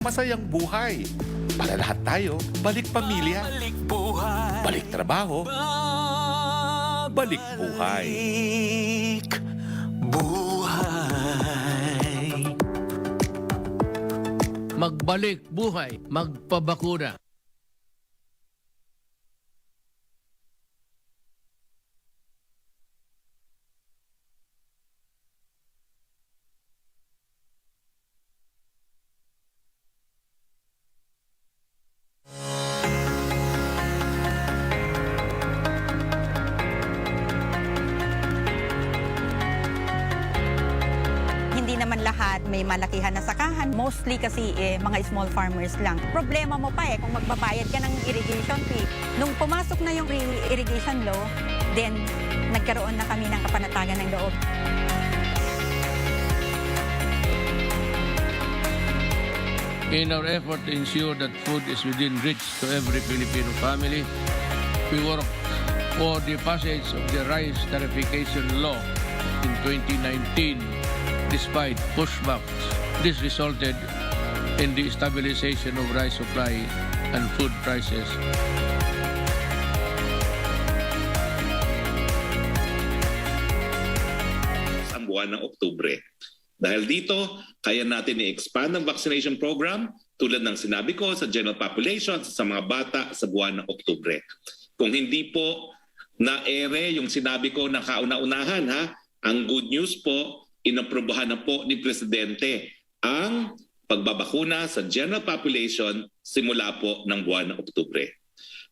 Masayang buhay. Para lahat tayo, balik pamilya, Balik buhay, balik trabaho, balik buhay. balik buhay. Magbalik buhay, magpabakuna. Hindi naman lahat may malakihan na sakahan. Mostly kasi mga small farmers lang. Problema mo pa kung magbabayad ka ng irrigation fee. Nung pumasok na yung irrigation law, then nagkaroon na kami ng kapanatagan ng loob. In our effort to ensure that food is within reach to every Filipino family, we work for the passage of the rice tariffication law in 2019 despite pushbacks. This resulted in the stabilization of rice supply and food prices. Ang buwan ng Oktubre. Dahil dito, kaya natin i-expand ang vaccination program tulad ng sinabi ko sa general population sa mga bata sa buwan ng Oktubre. Kung hindi po na-ere yung sinabi ko na kauna-unahan, ang good news po, inaprobahan na po ni Presidente ang pagbabakuna sa general population simula po ng buwan ng Oktubre.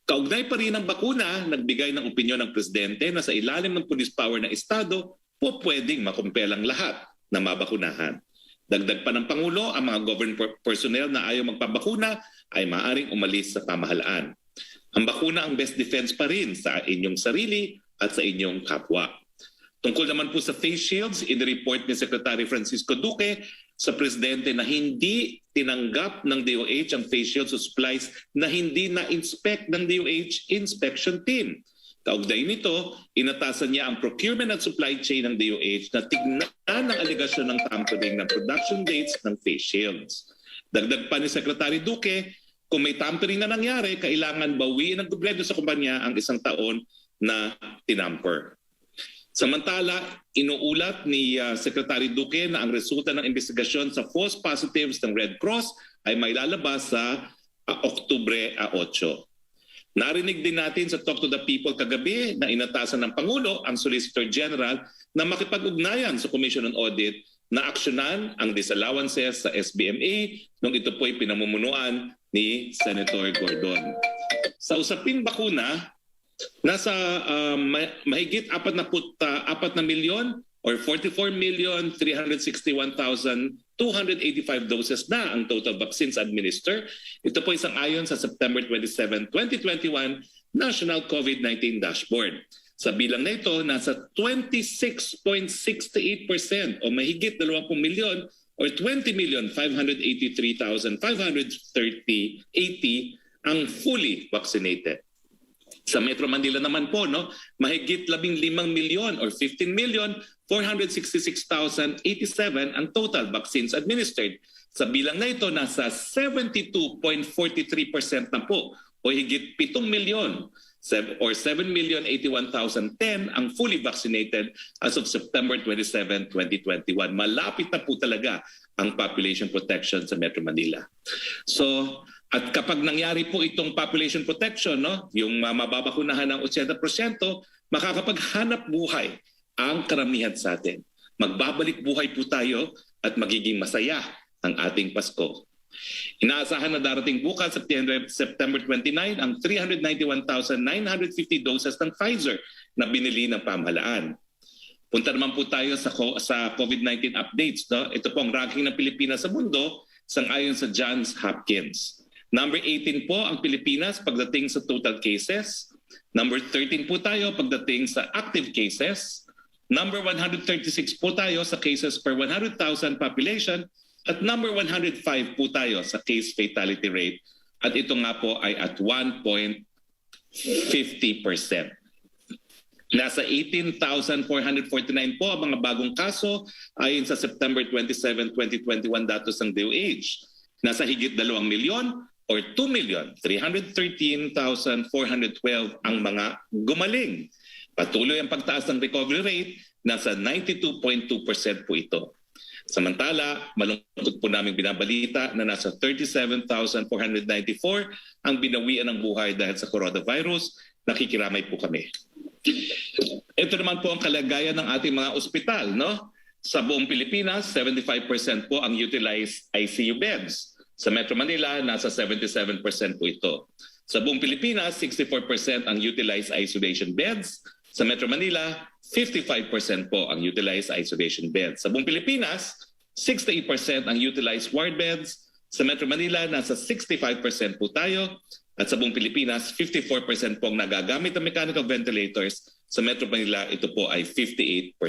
Kaugnay pa rin ang bakuna, nagbigay ng opinyon ng Presidente na sa ilalim ng police power ng Estado po pwedeng makumpelang lahat na mabakunahan. Dagdag pa ng Pangulo, ang mga government personnel na ayaw magpabakuna ay maaaring umalis sa pamahalaan. Ang bakuna ang best defense pa rin sa inyong sarili at sa inyong kapwa. Tungkol naman po sa face shields, in-report ni Secretary Francisco Duque sa Presidente na hindi tinanggap ng DOH ang face shields o supplies na hindi na-inspect ng DOH inspection team. Kaugnay nito, inatasan niya ang procurement at supply chain ng DOH na tignan ang aligasyon ng tampering ng production dates ng face shields. Dagdag pa ni Secretary Duque, kung may tampering na nangyari, kailangan bawiin ng gobyerno sa kumpanya ang 1 taon na tinamper. Samantala, inuulat ni Secretary Duque na ang resulta ng investigasyon sa false positives ng Red Cross ay may lalabas sa Oktubre 8. Narinig din natin sa Talk to the People kagabi na inatasan ng Pangulo ang Solicitor General na makipag-ugnayan sa Commission on Audit na aksyonan ang disallowances sa SBMA nung ito po'y pinamumunuan ni Senator Gordon. Sa usaping bakuna, nasa mahigit 4 na milyon or 44,361,285 doses na ang total vaccines administered. Ito po isang ayon sa September 27, 2021 National COVID-19 Dashboard. Sa bilang na ito, nasa 26.68% o mahigit 20 milyon or 20,583,580 ang fully vaccinated. Sa Metro Manila naman po, mahigit 15 milyon or 15,466,087 ang total vaccines administered. Sa bilang na ito, nasa 72.43% na po o higit 7 milyon or 7,081,010 ang fully vaccinated as of September 27, 2021. Malapit na po talaga ang population protection sa Metro Manila. So, at kapag nangyari po itong population protection, yung mababakunahan ng 80%, makakapaghanap buhay ang karamihan sa atin. Magbabalik buhay po tayo at magiging masaya ang ating Pasko. Inaasahan na darating bukas September 29 ang 391,950 doses ng Pfizer na binili ng pamahalaan. Punta naman po tayo sa COVID-19 updates. Ito po ang ranking ng Pilipinas sa mundo sangayon sa Johns Hopkins. Number 18 po ang Pilipinas pagdating sa total cases. Number 13 po tayo pagdating sa active cases. Number 136 po tayo sa cases per 100,000 population. At number 105 po tayo sa case fatality rate. At ito nga po ay at 1.50%. Nasa 18,449 po ang mga bagong kaso ayon sa September 27, 2021 datos ng DOH. Nasa higit 2 milyon or 2,313,412 ang mga gumaling. Patuloy ang pagtaas ng recovery rate, nasa 92.2% po ito. Samantala, malungkot po namin binabalita na nasa 37,494 ang binawian ng buhay dahil sa coronavirus. Nakikiramay po kami. Ito naman po ang kalagayan ng ating mga ospital, no? Sa buong Pilipinas, 75% po ang utilized ICU beds. Sa Metro Manila, nasa 77% po ito. Sa buong Pilipinas, 64% ang utilized isolation beds. Sa Metro Manila, 55% po ang utilized isolation beds. Sa buong Pilipinas, 68% ang utilized ward beds. Sa Metro Manila, nasa 65% po tayo. At sa buong Pilipinas, 54% po ang nagagamit ng mechanical ventilators. Sa Metro Manila, ito po ay 58%.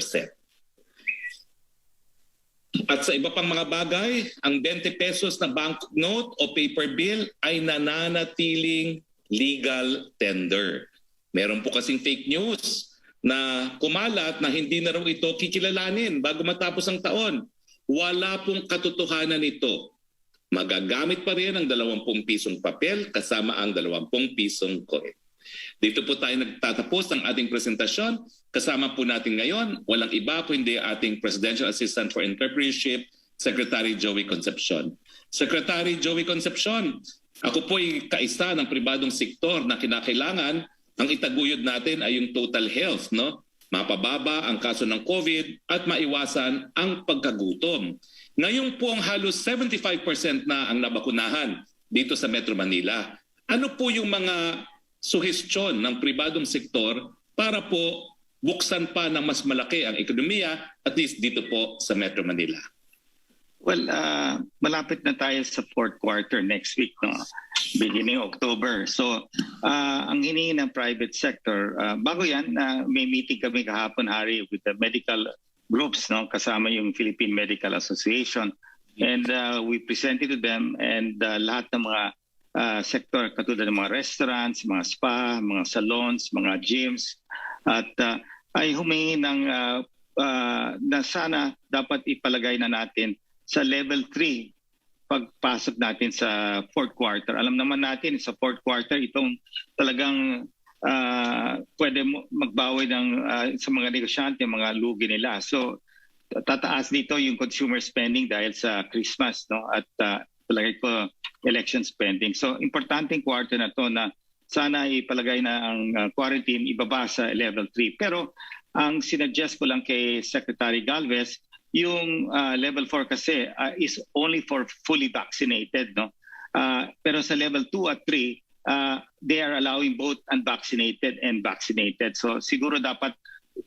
At sa iba pang mga bagay, ang 20 pesos na banknote o paper bill ay nananatiling legal tender. Meron po kasing fake news na kumalat na hindi na raw ito kikilalanin bago matapos ang taon. Wala pong katotohanan ito. Magagamit pa rin ang 20 pisong papel kasama ang 20 pisong coin. Dito po tayo nagtatapos ng ating presentasyon. Kasama po natin ngayon, walang iba kundi ating Presidential Assistant for Entrepreneurship, Secretary Joey Concepcion. Secretary Joey Concepcion, ako po ay kaisa ng pribadong sektor na kinakailangan ang itaguyod natin ay yung total health, no? Mapababa ang kaso ng COVID at maiwasan ang pagkagutom. Ngayon po ang halos 75% na ang nabakunahan dito sa Metro Manila. Ano po yung mga suhestyon ng pribadong sektor para po buksan pa ng mas malaki ang ekonomiya, at least dito po sa Metro Manila? Well, malapit na tayo sa fourth quarter next week, no? Beginning October. So, ang hinihingi ng private sector, bago yan, may meeting kami kahapon, Harry, with the medical groups, no? Kasama yung Philippine Medical Association. And we presented to them, and lahat ng mga sector, katulad ng mga restaurants, mga spa, mga salons, mga gyms, at ay humingi ng na sana dapat ipalagay na natin sa level 3 pagpasok natin sa fourth quarter. Alam naman natin sa fourth quarter itong talagang pwede magbawi ng sa mga negosyante, mga lugi nila. So tataas dito yung consumer spending dahil sa Christmas, no? At palagay ko election spending. So importanteng quarter na to na sana ipalagay na ang quarantine ibaba sa level 3. Pero ang sinuggest ko lang kay Secretary Galvez, yung level 4 kasi is only for fully vaccinated, no? Pero sa level 2 at 3, they are allowing both unvaccinated and vaccinated. So siguro dapat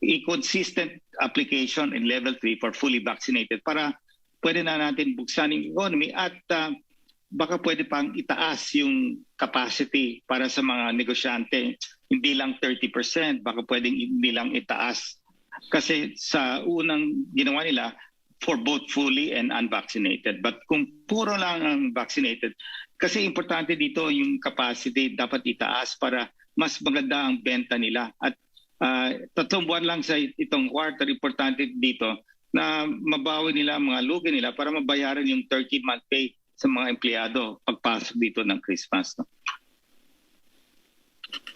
i-consistent application in level 3 for fully vaccinated para pwede na natin buksan yung economy at baka pwede pang itaas yung capacity para sa mga negosyante. Hindi lang 30%, baka pwedeng hindi lang itaas. Kasi sa unang ginawa nila, for both fully and unvaccinated. But kung puro lang ang vaccinated, kasi importante dito yung capacity dapat itaas para mas maganda ang benta nila. At 3 buwan lang sa itong quarter, importante dito na mabawi nila mga lugi nila para mabayaran yung 13-month pay sa mga empleyado pagpasok dito ng Christmas. No?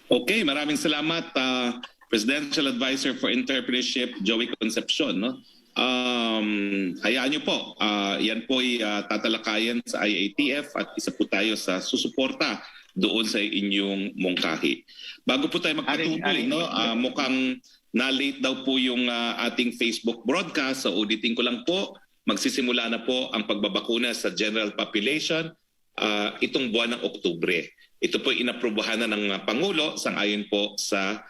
Okay, maraming salamat Presidential Advisor for Entrepreneurship, Joey Concepcion. No? Hayaan niyo po, yan po ay tatalakayan sa IATF at isa po tayo sa susuporta doon sa inyong mungkahi. Bago po tayo magpatuloy, no, mukhang na-late daw po yung ating Facebook broadcast. So auditing ko lang po, magsisimula na po ang pagbabakuna sa general population itong buwan ng Oktubre. Ito po inaprubahan na ng Pangulo sang-ayon po sa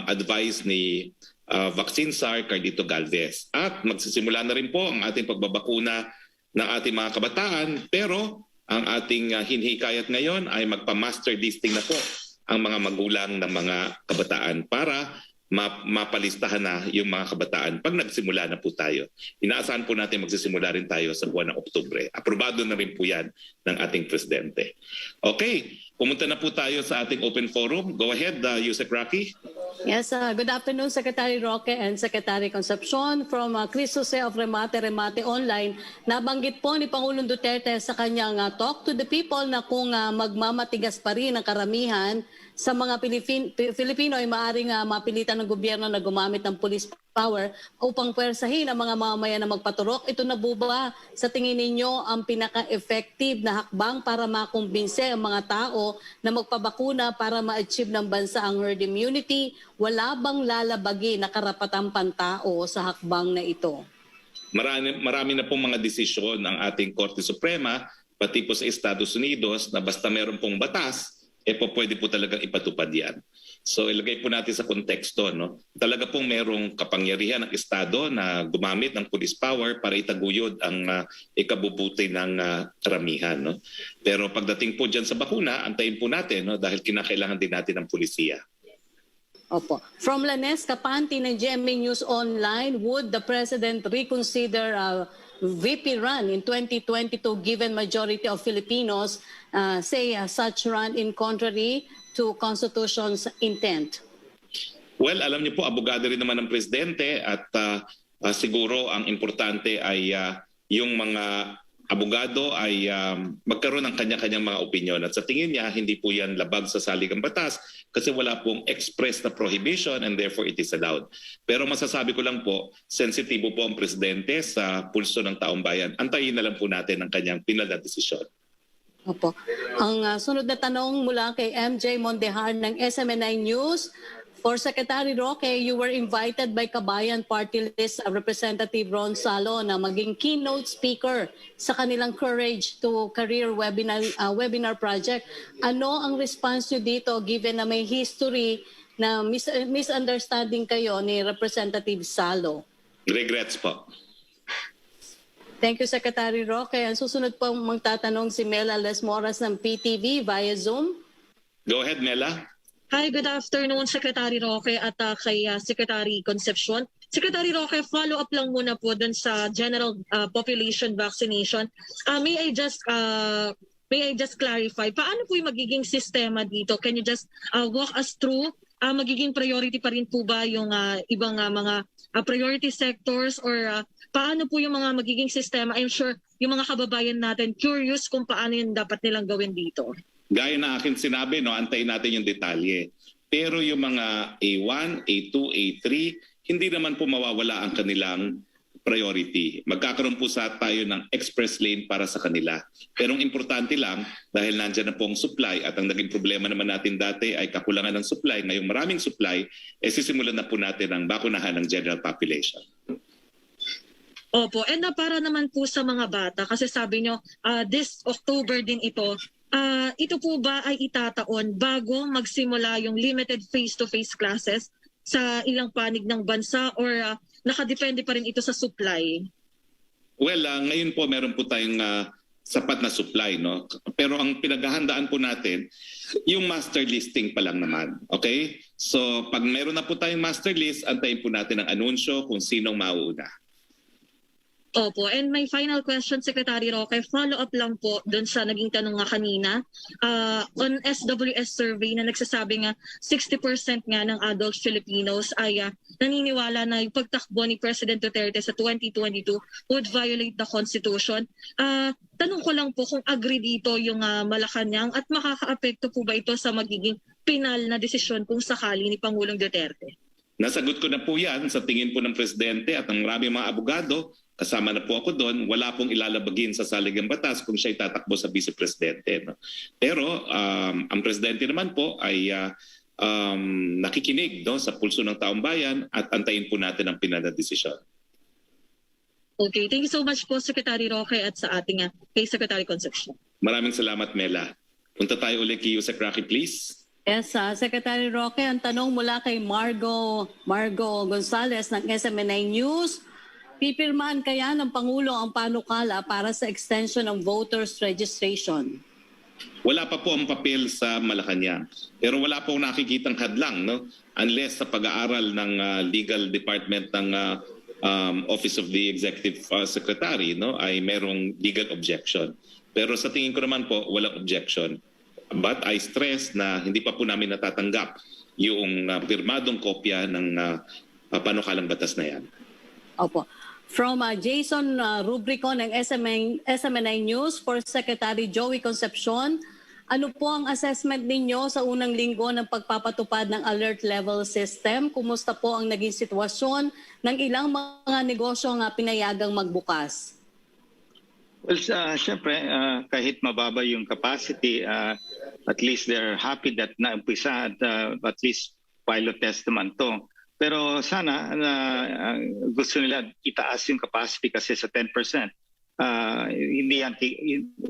advice ni Vaccine Czar Cardito Galvez. At magsisimula na rin po ang ating pagbabakuna ng ating mga kabataan, pero ang ating hinihikayat ngayon ay magpa-master listing na po ang mga magulang ng mga kabataan para mapalistahan na yung mga kabataan pag nagsimula na po tayo. Inaasahan po natin magsisimula rin tayo sa buwan ng Oktubre. Aprobado na rin po yan ng ating presidente. Okay, pumunta na po tayo sa ating open forum. Go ahead, Yusek Roque. Yes, good afternoon, Secretary Roque and Secretary Concepcion. From Chris Jose of Remate Online, nabanggit po ni Pangulong Duterte sa kanyang talk to the people na kung magmamatigas pa rin ang karamihan sa mga Pilipino ay maaaring mapilitan ng gobyerno na gumamit ng police power upang pwersahin ang mga mamamayan na magpaturok. Ito na po ba sa tingin ninyo ang pinaka-effective na hakbang para makumbinse ang mga tao na magpabakuna para ma-achieve ng bansa ang herd immunity? Wala bang lalabagi na karapatang pantao sa hakbang na ito? Marami na pong mga desisyon ng ating Korte Suprema, pati po sa Estados Unidos, na basta meron pong batas, pwede po talagang ipatupad yan. So ilagay po natin sa konteksto, no? Talaga pong merong kapangyarihan ng Estado na gumamit ng police power para itaguyod ang ikabubuti ng karamihan. No? Pero pagdating po dyan sa bakuna, antayin po natin, no? Dahil kinakailangan din natin ng pulisiya. Opo. From Lanes Kapanti ng GMA News Online, would the President reconsider VP run in 2022 given majority of Filipinos say such run in contrary to Constitution's intent? Well, alam niyo po, abogado rin naman ng Presidente at siguro ang importante ay yung mga abogado ay magkaroon ng kanya-kanyang mga opinyon. At sa tingin niya, hindi po yan labag sa saligang batas kasi wala pong express na prohibition and therefore it is allowed. Pero masasabi ko lang po, sensitibo po ang Presidente sa pulso ng taong bayan. Antayin na lang po natin ang kanyang pinal na desisyon. Opo. Ang sunod na tanong mula kay MJ Mondejar ng SMNI News. For Secretary Roque, you were invited by Kabayan Party List Representative Ron Salo na maging keynote speaker sa kanilang Courage to Career webinar project. Ano ang response nyo dito given na may history na misunderstanding kayo ni Representative Salo? Regrets po. Thank you, Secretary Roque. Ang susunod po magtatanong si Mela Lesmoras ng PTV via Zoom. Go ahead, Mela. Hi, good afternoon, Secretary Roque at kay Secretary Concepcion. Secretary Roque, follow-up lang muna po dun sa general population vaccination. May I just clarify, paano po yung magiging sistema dito? Can you just walk us through? Magiging priority pa rin po ba yung ibang mga priority sectors or paano po yung mga magiging sistema? I'm sure yung mga kababayan natin curious kung paano yung dapat nilang gawin dito. Gaya na akin sinabi, no, antayin natin yung detalye. Pero yung mga A1, A2, A3, hindi naman po mawawala ang kanilang priority. Magkakaroon po tayo ng express lane para sa kanila. Pero ang importante lang, dahil nandyan na po ang supply at ang naging problema naman natin dati ay kakulangan ng supply, ngayong maraming supply, sisimulan na po natin ang bakunahan ng general population. Opo, and para naman po sa mga bata, kasi sabi nyo, this October din ito po ba ay itataon bago magsimula yung limited face-to-face classes sa ilang panig ng bansa or nakadepende pa rin ito sa supply? Well, ngayon po meron po tayong sapat na supply, no? Pero ang pinaghahandaan po natin, yung master listing pa lang naman. Okay? So pag meron na po tayong master list, antayin po natin ang anunsyo kung sinong mauuna. Opo. And my final question, Secretary Roque, follow-up lang po doon sa naging tanong nga kanina. On SWS survey na nagsasabi nga 60% nga ng adult Filipinos ay naniniwala na yung pagtakbo ni President Duterte sa 2022 would violate the Constitution. Tanong ko lang po kung agree dito yung Malacanang at makakaapekto po ba ito sa magiging pinal na desisyon kung sakali ni Pangulong Duterte? Nasagot ko na po yan sa tingin po ng Presidente at ng maraming mga abogado. Kasama na po ako doon, wala pong ilalabagin sa saligang batas kung siya'y tatakbo sa Vice Presidente. No? Pero ang Presidente naman po ay nakikinig, no, sa pulso ng taong bayan at antayin po natin ang pinanadesisyon. Okay, thank you so much po, Secretary Roque at sa ating kay Secretary Concepcion. Maraming salamat, Mela. Punta tayo ulit kay Yusek Roque, please. Yes, Secretary Roque, ang tanong mula kay Margo Gonzalez ng SMNI News. Pipirmahan kaya ng Pangulo ang panukala para sa extension ng voters registration? Wala pa po ang papel sa Malacanang. Pero wala po nakikitang hadlang, no? Unless sa pag-aaral ng legal department ng Office of the Executive Secretary, no, ay merong legal objection. Pero sa tingin ko naman po, walang objection. But I stress na hindi pa po namin natatanggap yung pirmadong kopya ng panukalang batas na yan. Opo. From Jason Rubrico ng SMNI News for Secretary Joey Concepcion, ano po ang assessment ninyo sa unang linggo ng pagpapatupad ng alert level system? Kumusta po ang naging sitwasyon ng ilang mga negosyo nga pinayagang magbukas? Well, syempre, kahit mababa yung capacity, at least they're happy that naumpisa at least pilot test naman to. Pero sana gusto nila itaas yung capacity kasi sa 10%. Hindi yan,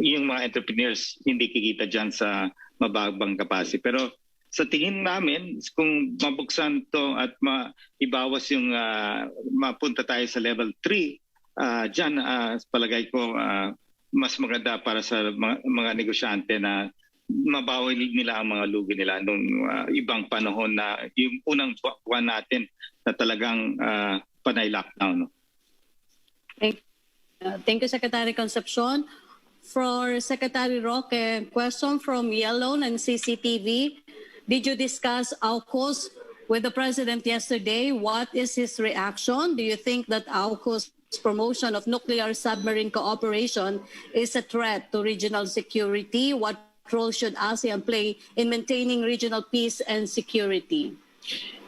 yung mga entrepreneurs hindi kikita dyan sa mababang capacity. Pero sa tingin namin, kung mabuksan to at ibawas yung mapunta tayo sa level 3, dyan palagay ko mas maganda para sa mga negosyante na mabawi nila ang mga lugi nila nung ibang panahon na yung unang buwan natin na talagang panay lockdown. No? Thank you, Secretary Concepcion. For Secretary Roque, question from Yellow and CCTV. Did you discuss AUKUS with the President yesterday? What is his reaction? Do you think that AUKUS promotion of nuclear submarine cooperation is a threat to regional security? What role should ASEAN play in maintaining regional peace and security?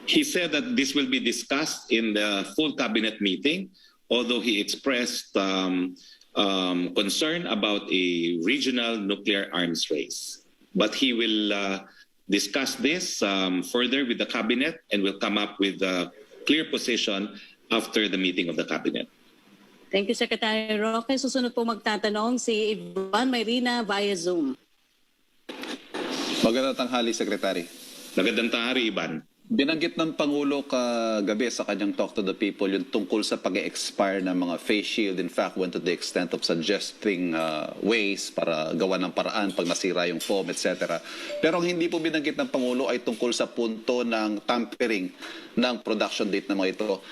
He said that this will be discussed in the full cabinet meeting, although he expressed concern about a regional nuclear arms race. But he will discuss this further with the cabinet and will come up with a clear position after the meeting of the cabinet. Thank you, Secretary Roque. Susunod po magtatanong si Ivan Mayrina via Zoom. Magandang tanghali, Secretary. Magandang tanghali, Ivan. Binanggit ng Pangulo kagabi sa kanyang Talk to the People yung tungkol sa pag-expire ng mga face shield. In fact, went to the extent of suggesting ways para gawa ng paraan pag nasira yung foam, etc. Pero ang hindi po binanggit ng Pangulo ay tungkol sa punto ng tampering ng production date ng mga ito.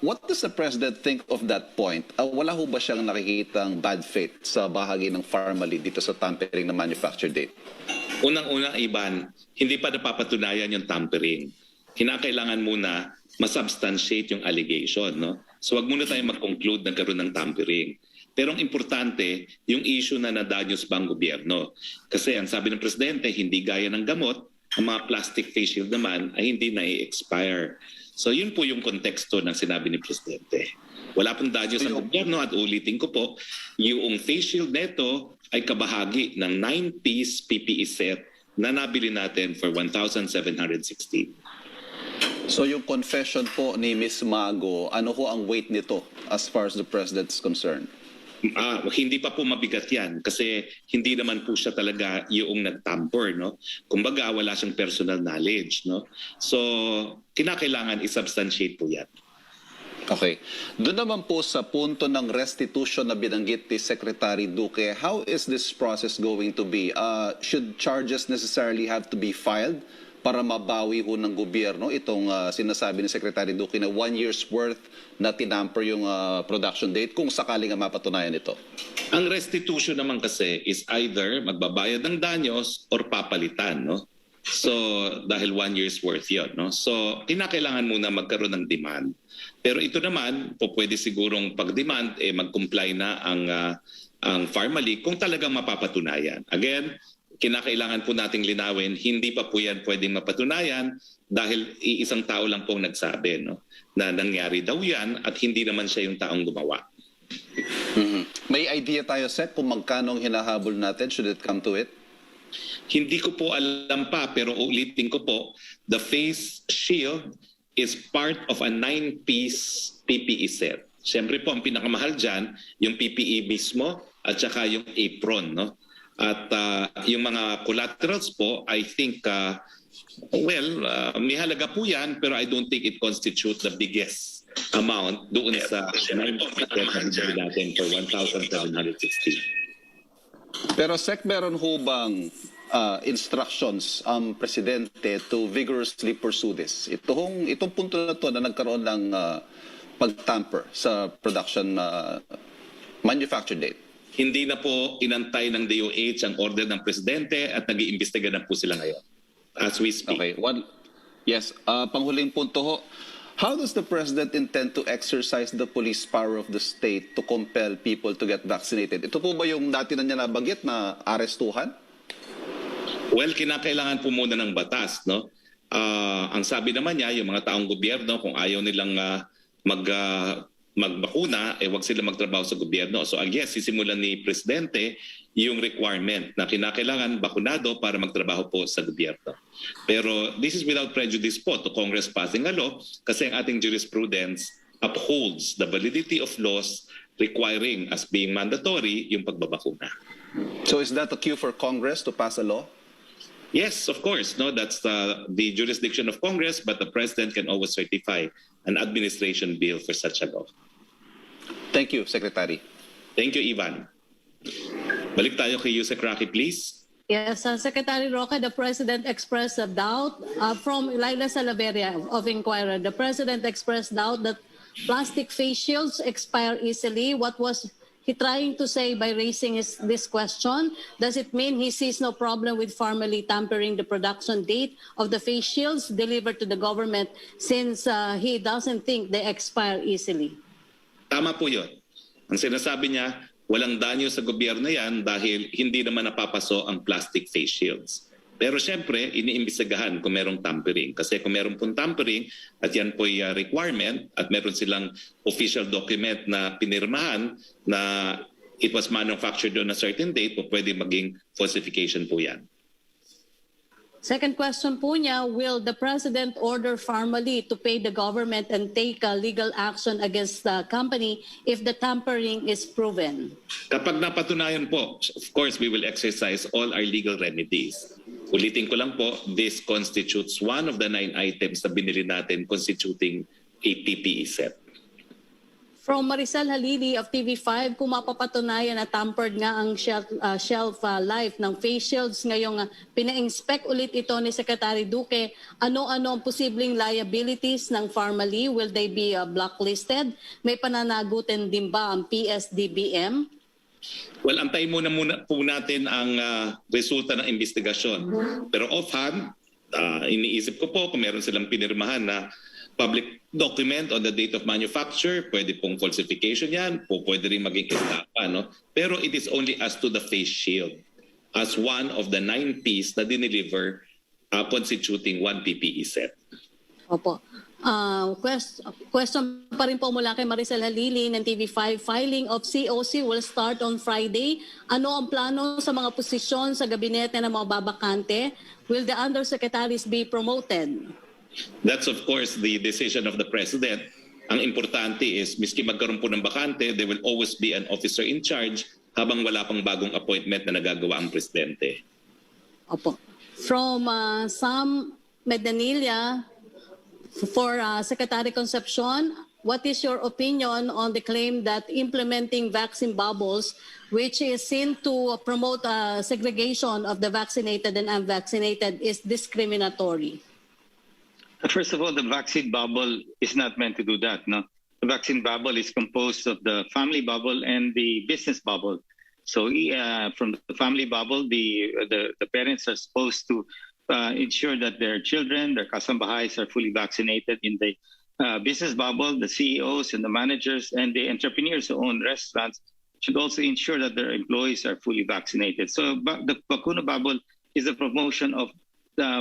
What does the President think of that point? Wala ho ba siyang nakikitang bad faith sa bahagi ng Pharmaly dito sa tampering ng manufacture date? Unang-una, Ivan, hindi pa napapatunayan yung tampering. Kinakailangan muna masubstantiate yung allegation. No? So wag muna tayo mag-conclude na karoon ng tampering. Pero ang importante, yung issue na nadanyos ba ang gobyerno. Kasi ang sabi ng Presidente, hindi gaya ng gamot, ang mga plastic face shield naman ay hindi na-expire. So yun po yung konteksto ng sinabi ni Presidente. Wala pong danyos ang gobyerno at ulitin ko po, yung face shield neto ay kabahagi ng 9-piece PPE set na nabili natin for 1,716. So yung confession po ni Ms. Mago, ano ho ang weight nito as far as the President is concerned? Hindi pa po mabigat yan kasi hindi naman po siya talaga yung nagtamper. No? Kumbaga wala siyang personal knowledge. No? So kinakailangan i-substantiate po yan. Okay. Doon naman po sa punto ng restitution na binanggit ni Secretary Duque, how is this process going to be? Should charges necessarily have to be filed para mabawi ho ng gobyerno itong sinasabi ni Secretary Duque na 1 year's worth na tinamper yung production date kung sakaling mapatunayan ito? Ang restitution naman kasi is either magbabayad ng danyos or papalitan. No? So dahil 1 year's worth yun. No? So kinakailangan muna magkaroon ng demand. Pero ito naman, po pwede sigurong pag-demand, mag-comply na ang Pharmaly kung talagang mapapatunayan. Again, kinakailangan po nating linawin, hindi pa po yan pwedeng mapatunayan dahil iisang tao lang pong nagsabi no, na nangyari daw yan at hindi naman siya yung taong gumawa. Mm-hmm. May idea tayo, Sec, kung magkano ang hinahabol natin should it come to it? Hindi ko po alam pa, pero ulitin ko po, the face shield is part of a 9-piece PPE set. Siyempre po, ang pinakamahal dyan, yung PPE mismo at saka yung apron. No? At yung mga collaterals po, I think, may halaga po yan, pero I don't think it constitutes the biggest amount doon sa 9-piece set na natin for 1,716. Pero Sec, meron ho bang instructions ang presidente to vigorously pursue this? Itong punto na to na nagkaroon ng pag-tamper sa production manufacture date. Hindi na po inantay ng DOH ang order ng presidente at nag-iimbestiga na po sila ngayon as we speak. Okay. Yes, panghuling punto ho. How does the president intend to exercise the police power of the state to compel people to get vaccinated? Ito po ba yung dati na niya nabanggit na arestuhan? Well, kinakailangan po muna ng batas, no? Ang sabi naman niya, yung mga taong gobyerno, kung ayaw nilang magbakuna, wag sila magtrabaho sa gobyerno. So I guess sisimulan ni Presidente yung requirement na kinakailangan bakunado para magtrabaho po sa gobyerno. Pero this is without prejudice po to Congress passing a law kasi ang ating jurisprudence upholds the validity of laws requiring as being mandatory yung pagbabakuna. So is that a cue for Congress to pass a law? Yes, of course. No, that's the jurisdiction of Congress, but the President can always certify an administration bill for such a law. Thank you, Secretary. Thank you, Ivan. Balik tayo kay Yusek Roque, please. Yes, Secretary Roque, the President expressed a doubt from Laila Salaveria of Inquirer. The President expressed doubt that plastic face shields expire easily. What was he trying to say by raising this question? Does it mean he sees no problem with formally tampering the production date of the face shields delivered to the government since he doesn't think they expire easily? Tama po yun. Ang sinasabi niya, walang danyo sa gobyerno yan dahil hindi naman napapaso ang plastic face shields. Pero siyempre, iniimbestigahan kung merong tampering. Kasi kung meron pong tampering at yan po'y requirement at meron silang official document na pinirmahan na it was manufactured on a certain date, po pwede maging falsification po yan. Second question po niya, will the President order formally to pay the government and take legal action against the company if the tampering is proven? Kapag napatunayan po, of course, we will exercise all our legal remedies. Ulitin ko lang po, this constitutes one of the 9 items na binili natin constituting a PPE set. From Maricel Halili of TV5, kung mapapatunayan na tampered nga ang shelf life ng face shields, ngayong pina-inspect ulit ito ni Secretary Duque, ano-ano ang posibleng liabilities ng Pharmaly? Will they be blacklisted? May pananagutin din ba ang PSDBM? Well, antayin muna po natin ang resulta ng investigasyon. Pero offhand, iniisip ko po kung meron silang pinirmahan na public document on the date of manufacture, pwede pong falsification yan, pwede rin maging estafa, no? Pero it is only as to the face shield as one of the 9 pieces na dineliver constituting 1 PPE set. Opo. Question pa rin po mula kay Maricel Halili ng TV5. Filing of COC will start on Friday. Ano ang plano sa mga posisyon sa gabinete ng mga babakante? Will the undersecretaries be promoted? That's of course the decision of the President. Ang importante is, miski magkaroon po ng bakante, there will always be an officer in charge habang wala pang bagong appointment na nagagawa ang Presidente. Opo. From Sam Medanilla, for Secretary Concepcion, what is your opinion on the claim that implementing vaccine bubbles, which is seen to promote segregation of the vaccinated and unvaccinated, is discriminatory? First of all, the vaccine bubble is not meant to do that. No, the vaccine bubble is composed of the family bubble and the business bubble. So from the family bubble, the parents are supposed to ensure that their children, their kasambahays, are fully vaccinated. In the business bubble, the CEOs and the managers and the entrepreneurs who own restaurants should also ensure that their employees are fully vaccinated. So the Bakuna bubble is a promotion of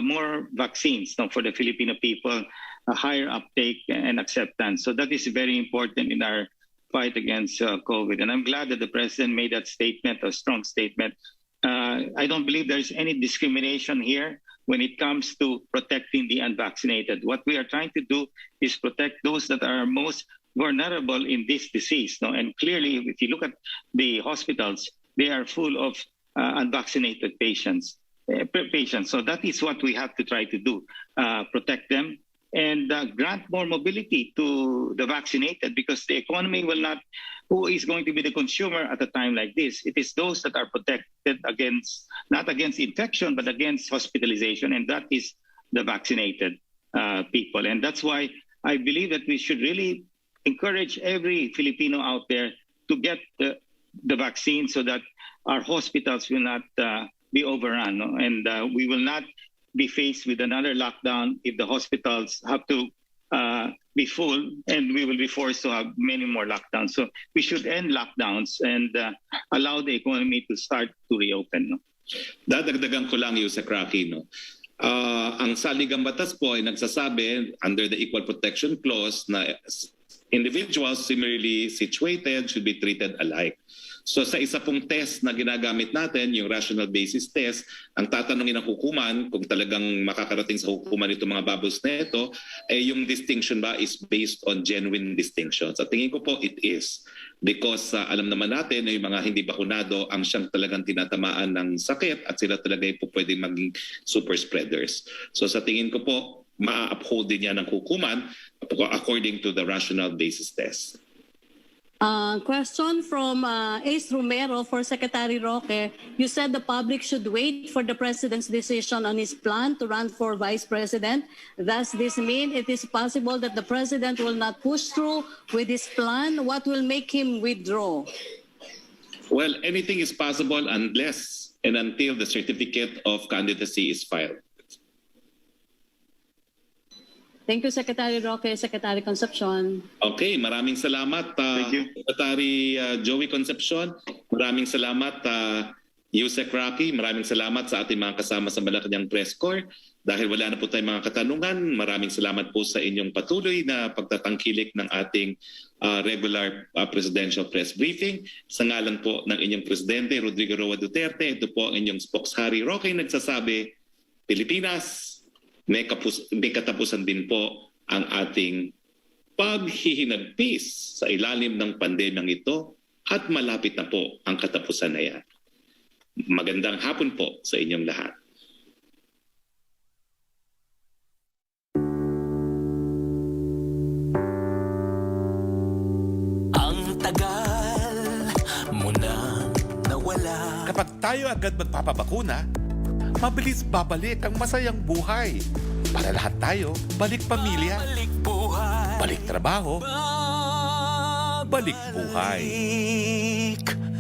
more vaccines for the Filipino people, a higher uptake and acceptance. So that is very important in our fight against COVID. And I'm glad that the President made that statement, a strong statement. I don't believe there's any discrimination here when it comes to protecting the unvaccinated. What we are trying to do is protect those that are most vulnerable in this disease. And clearly, if you look at the hospitals, they are full of unvaccinated patients. So that is what we have to try to do, protect them and grant more mobility to the vaccinated, because the economy will not who is going to be the consumer at a time like this? It is those that are protected against, not against infection, but against hospitalization, and that is the vaccinated people. And that's why I believe that we should really encourage every Filipino out there to get the vaccine so that our hospitals will not be overrun, no? And we will not be faced with another lockdown if the hospitals have to be full, and we will be forced to have many more lockdowns. So we should end lockdowns and allow the economy to start to reopen. No? Dadagdagan ko lang yung sa Roque, no? Ang saligang batas po ay nagsasabi under the Equal Protection Clause na individuals similarly situated should be treated alike. So sa isa pong test na ginagamit natin, yung rational basis test, ang tatanungin ng hukuman kung talagang makakarating sa hukuman itong mga bubbles na ito, eh yung distinction ba is based on genuine distinctions. Sa tingin ko po it is. Because alam naman natin na yung mga hindi bakunado ang siyang talagang tinatamaan ng sakit at sila talaga po pwedeng maging super spreaders. So sa tingin ko po, ma-uphold din yan ng hukuman according to the rational basis test. Question from Ace Romero for Secretary Roque. You said the public should wait for the President's decision on his plan to run for Vice President. Does this mean it is possible that the President will not push through with his plan? What will make him withdraw? Well, anything is possible unless and until the certificate of candidacy is filed. Thank you, Secretary Roque, Secretary Concepcion. Okay, maraming salamat, Secretary Joey Concepcion. Maraming salamat, Yusek Roque. Maraming salamat sa ating mga kasama sa Malacanang Press Corps. Dahil wala na po tayong mga katanungan, maraming salamat po sa inyong patuloy na pagtatangkilik ng ating regular presidential press briefing. Sa ngalan po ng inyong Presidente, Rodrigo Roa Duterte, ito po ang inyong spokes Harry Roque nagsasabi, Pilipinas, may katapusan din po ang ating paghihinagpis sa ilalim ng pandemyang ito at malapit na po ang katapusan na yan. Magandang hapon po sa inyong lahat. Ang tagal mo nang nawala. Kapag tayo agad magpapabakuna, mabilis babalik ang masayang buhay. Para lahat tayo, balik pamilya, Balik buhay. balik trabaho, balik buhay. Balik